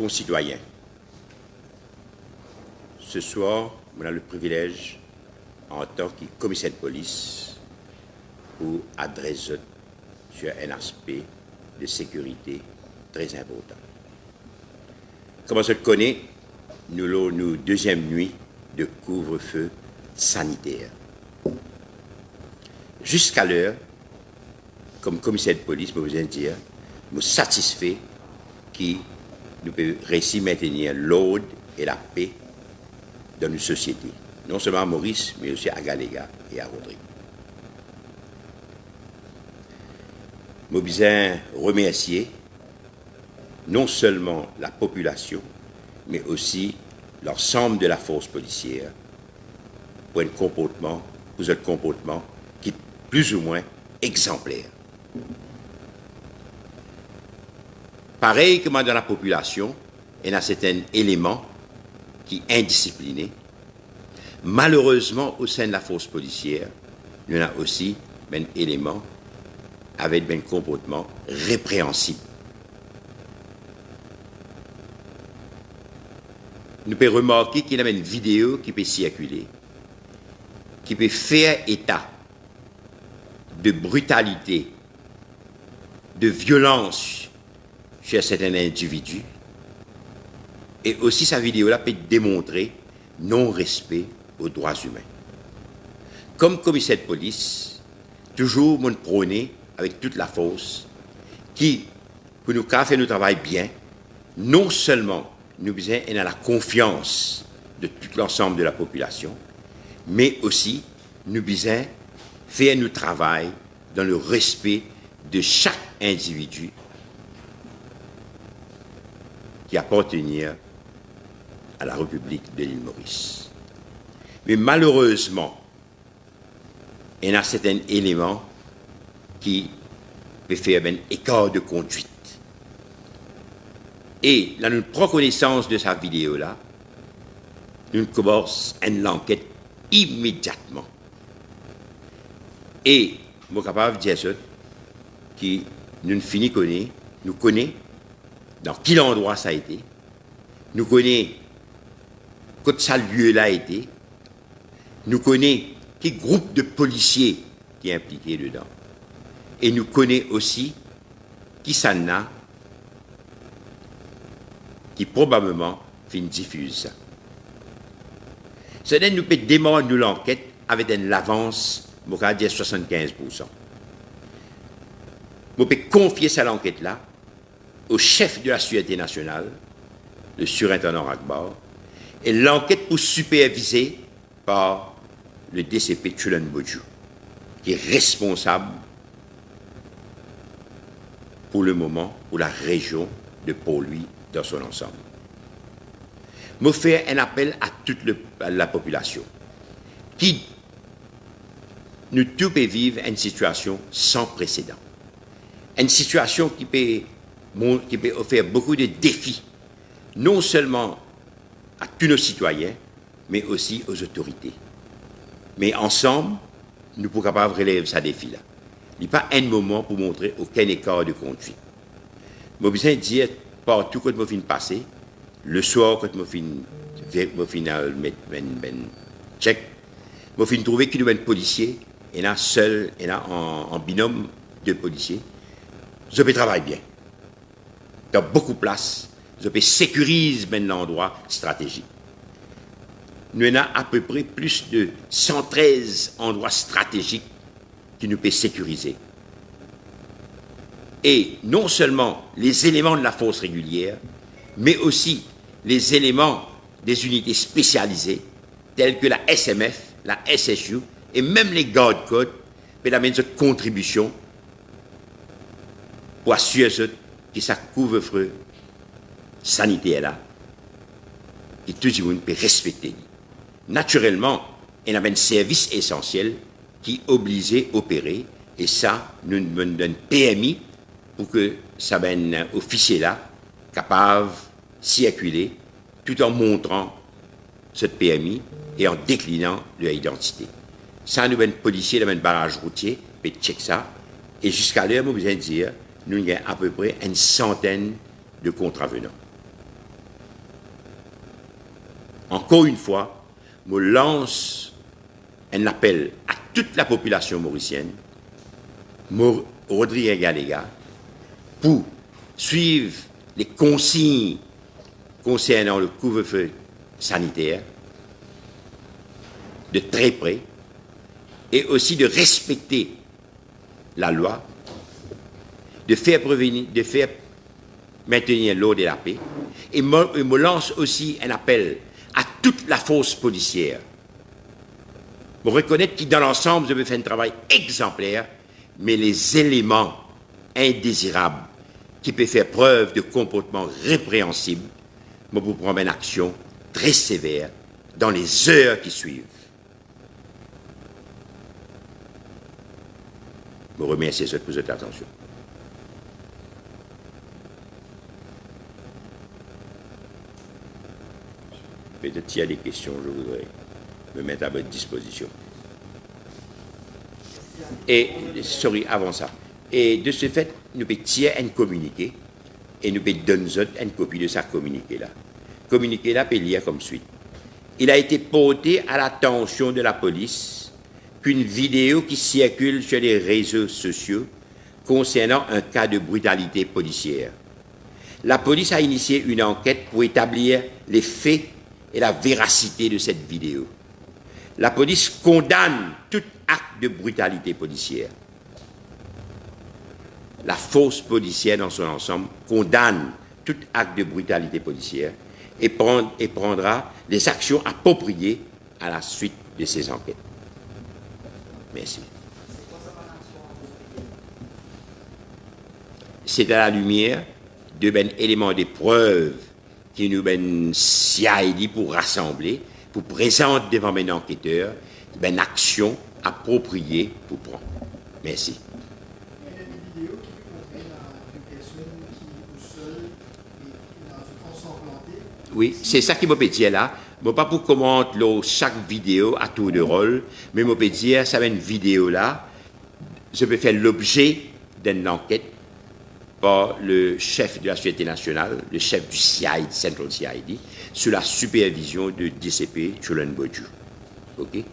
concitoyens, ce soir, on a le privilège, en tant que commissaire de police, pour adresser sur un aspect de sécurité très important. Comme on se connaît, nous avons nous deuxième nuit de couvre-feu sanitaire. Jusqu'à l'heure, comme commissaire de police, je vous dire, nous satisfait que nous pouvons réussir à maintenir l'ordre et la paix dans nos sociétés. Non seulement à Maurice, mais aussi à Galéga et à Rodrigue. Je veux remercier non seulement la population, mais aussi l'ensemble de la force policière pour un comportement qui est plus ou moins exemplaire. Pareil que dans la population, il y a certains éléments qui sont indisciplinés. Malheureusement, au sein de la force policière, il y en a aussi un élément avec un comportement répréhensible. Nous pouvons remarquer qu'il y a une vidéo qui peut circuler, qui peut faire état de brutalité, de violence chez certains individus. Et aussi, sa vidéo-là peut démontrer non-respect aux droits humains. Comme commissaire de police, toujours mon prôné avec toute la force, qui, pour nous faire notre travail bien, non seulement nous besoin dans la confiance de tout l'ensemble de la population, mais aussi nous besoin faire notre travail dans le respect de chaque individu qui appartient à la République de l'île Maurice. Mais malheureusement, il y a certains éléments qui peuvent faire un écart de conduite. Et là, nous prenons connaissance de cette vidéo-là, nous commençons une enquête immédiatement. Et je suis capable de dire ça, que nous finissons, nous connaissons dans quel endroit ça a été, nous connaissons quand ça lieu-là a été, nous connaissons quel groupe de policiers qui est impliqué dedans. Et nous connaissons aussi qui ça n'a, qui probablement fait diffuse ça. C'est-à-dire nous pouvons démarrer l'enquête avec une avance, je vais dire 75%. Je peux confier cette enquête-là au chef de la Sûreté nationale, le surintendant Akbar, et l'enquête pour superviser par le DCP Chulen Bodjou, qui est responsable pour le moment pour la région de Port-Louis dans son ensemble. Je fais un appel à toute la population qui nous tous peut vivre une situation sans précédent. Une situation qui peut offrir beaucoup de défis, non seulement à tous nos citoyens, mais aussi aux autorités. Mais ensemble, nous pouvons capables de relever ce défi-là. Il n'y a pas un moment pour montrer aucun écart de conduite. Je veux besoin de dire, partout quand je finis passer, le soir quand je finis mettre un check, je finis trouver qu'il y a un policier, il y en a seul, il y en a en binôme de policiers. Je peux travailler bien. Dans beaucoup de places, je peux sécuriser l'endroit stratégique. Nous avons à peu près plus de 113 endroits stratégiques qui nous peuvent sécuriser. Et non seulement les éléments de la force régulière, mais aussi les éléments des unités spécialisées, telles que la SMF, la SSU, et même les gardes-côtes, peuvent amener cette contribution pour assurer que ça couvre-feu sanitaire-là, que tout le monde peut respecter. Naturellement, il y a un service essentiel qui est obligé d'opérer, et ça, nous donnons un PMI pour que ça ben officier-là capable de circuler tout en montrant ce PMI et en déclinant leur identité. Ça, nous avons un policier dans un barrage routier, peut checker ça, et jusqu'à l'heure, nous besoin de dire, nous avons à peu près une centaine de contravenants. encore une fois, je lance un appel à toute la population mauricienne, Rodrigue Galega, pour suivre les consignes concernant le couvre-feu sanitaire de très près et aussi de respecter la loi, de faire maintenir l'ordre et la paix. Et me lance aussi un appel à toute la force policière pour reconnaître que dans l'ensemble, je vais faire un travail exemplaire, mais les éléments indésirables qui peuvent faire preuve de comportement répréhensible, je vous prendre une action très sévère dans les heures qui suivent. Je vous remercie pour votre attention. Peut-être s'il y a des questions, je voudrais me mettre à votre disposition. Et, avant ça. Et de ce fait, nous pouvons tirer un communiqué et nous pouvons donner une copie de sa communiqué là. Communiqué là peut lire comme suit. Il a été porté à l'attention de la police qu'une vidéo qui circule sur les réseaux sociaux concernant un cas de brutalité policière. La police a initié une enquête pour établir les faits et la véracité de cette vidéo. La police condamne tout acte de brutalité policière. La force policière dans son ensemble condamne tout acte de brutalité policière et prendra les actions appropriées à la suite de ces enquêtes. Merci. C'est à la lumière de éléments de preuve qui nous CID pour rassembler, pour présenter devant mes enquêteurs, une action appropriée pour prendre. Merci. Il y a des vidéos qui montrent une personne qui est au sol et dans une ensanglantée. Oui, c'est ça qui m'a dit là. Je ne pas pour commenter chaque vidéo à tour de rôle, mais je peux dire, ça va une vidéo là, je peux faire l'objet d'une enquête par le chef de la Sûreté nationale, le chef du CID, Central CID, sous la supervision de DCP Chulen Boju. OK?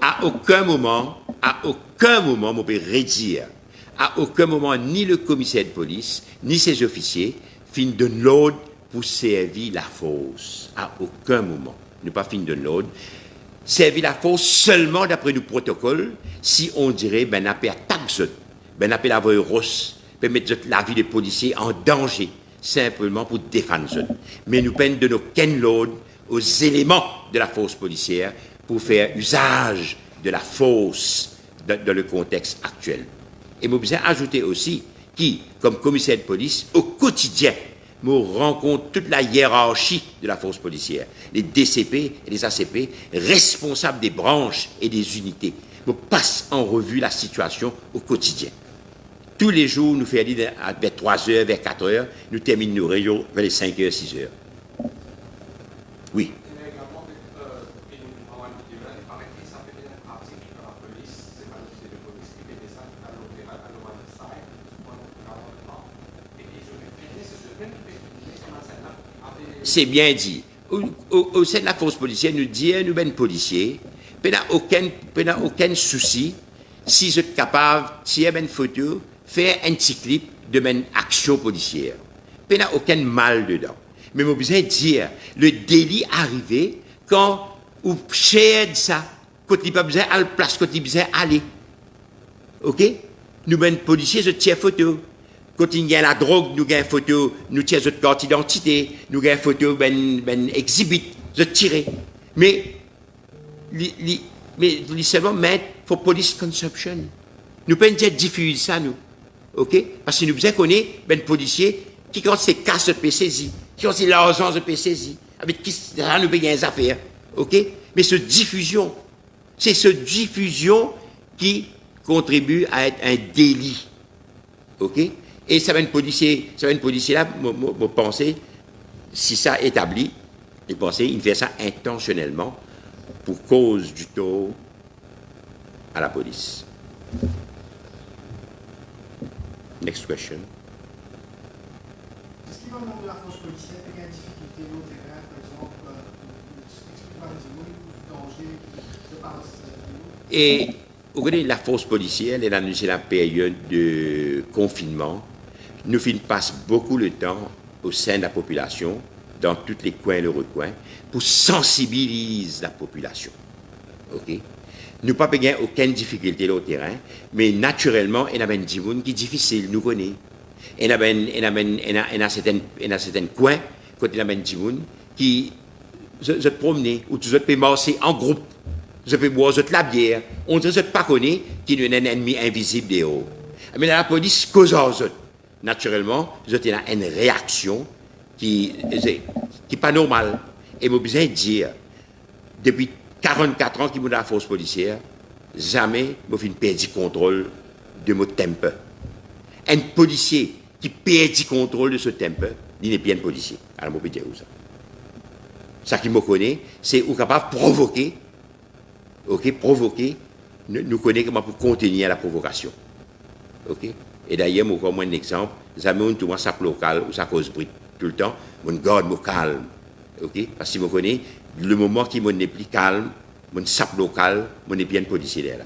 À aucun moment, on peut redire, à aucun moment, ni le commissaire de police, ni ses officiers, fin de l'ordre pour servir la force. À aucun moment. Ne pas fin de l'ordre. Servir la force seulement d'après le protocole, si on dirait, n'a pas attaque, n'a pas la voie rosse, peut mettre la vie des policiers en danger, simplement pour défendre. Mais nous peine de nos ken l'ordre aux éléments de la force policière pour faire usage de la force dans le contexte actuel. Et je besoin ajouter aussi qui, comme commissaire de police, au quotidien, me rencontre toute la hiérarchie de la force policière, les DCP et les ACP, responsables des branches et des unités. Me passe en revue la situation au quotidien. Tous les jours, nous faisons vers 3 heures, vers 4 heures, nous terminons nos réunions vers les 5 heures, 6 heures. Oui. C'est bien dit. Au sein de la force policière, nous disons, nous sommes policiers, il n'y a aucun souci si vous êtes capable de tirer une photo, faire un petit clip de une action policière. Il n'y a aucun mal dedans. Mais je besoin de dire, le délit arrivé quand vous cherchez ça, quand il n'y a pas besoin de place, quand il y a besoin d'aller. OK? Nous sommes policiers, je tire photo. Quand il y a la drogue, nous avons une photo, nous tirons notre carte d'identité, nous avons une photo, exhibit, je tire. Mais, seulement mettre pour police consumption. Nous pouvons dire diffuser ça, nous. OK? Parce que nous besoin qu'on ait un policier qui, quand c'est casse de PCZ, qui, quand c'est l'argent de PCZ, avec qui nous payons des affaires. OK? Mais ce diffusion, c'est ce diffusion qui contribue à être un délit. OK? Et ça va une policier là, je pensais, si ça établi, je pensais, il fait ça intentionnellement pour cause du tort à la police. Next question. Est-ce qu'il va au monde de la force policière et qu'il y a une difficulté au terrain, par exemple, explique-moi un danger qui se passe Et vous connaissez la force policière, elle est dans la période de confinement. Nous passons beaucoup de temps au sein de la population, dans tous les coins et les recoins, pour sensibiliser la population. Ok? Nous pas gagné aucune difficulté au terrain, mais naturellement, il y a des gens qui sont difficiles, nous connaissons. Il y a certains coins, quand il y a des gens qui se promener, ou tu peux marcher en groupe, je peux boire la bière, on ne sait pas connaître qu'il y a un ennemi invisible dehors. Mais la police cause naturellement, vous avez une réaction qui n'est pas normale. Et je besoin de dire, depuis 44 ans qu'il y a la force policière, jamais je ne perdu le contrôle de mon tempo. Un policier qui perd le contrôle de ce tempo, il n'est pas un policier. Alors, je peux dire ça. Ça qui me connaît, c'est où capable de provoquer, nous connaissons comment pour contenir la provocation. Okay? Et d'ailleurs, moi, comme un exemple, jamais on trouve un sac local ou ça cause bruit tout le temps, mon garde me calme. Okay? Parce que je connais, le moment qui est plus calme, mon sac local, mon est bien policier là.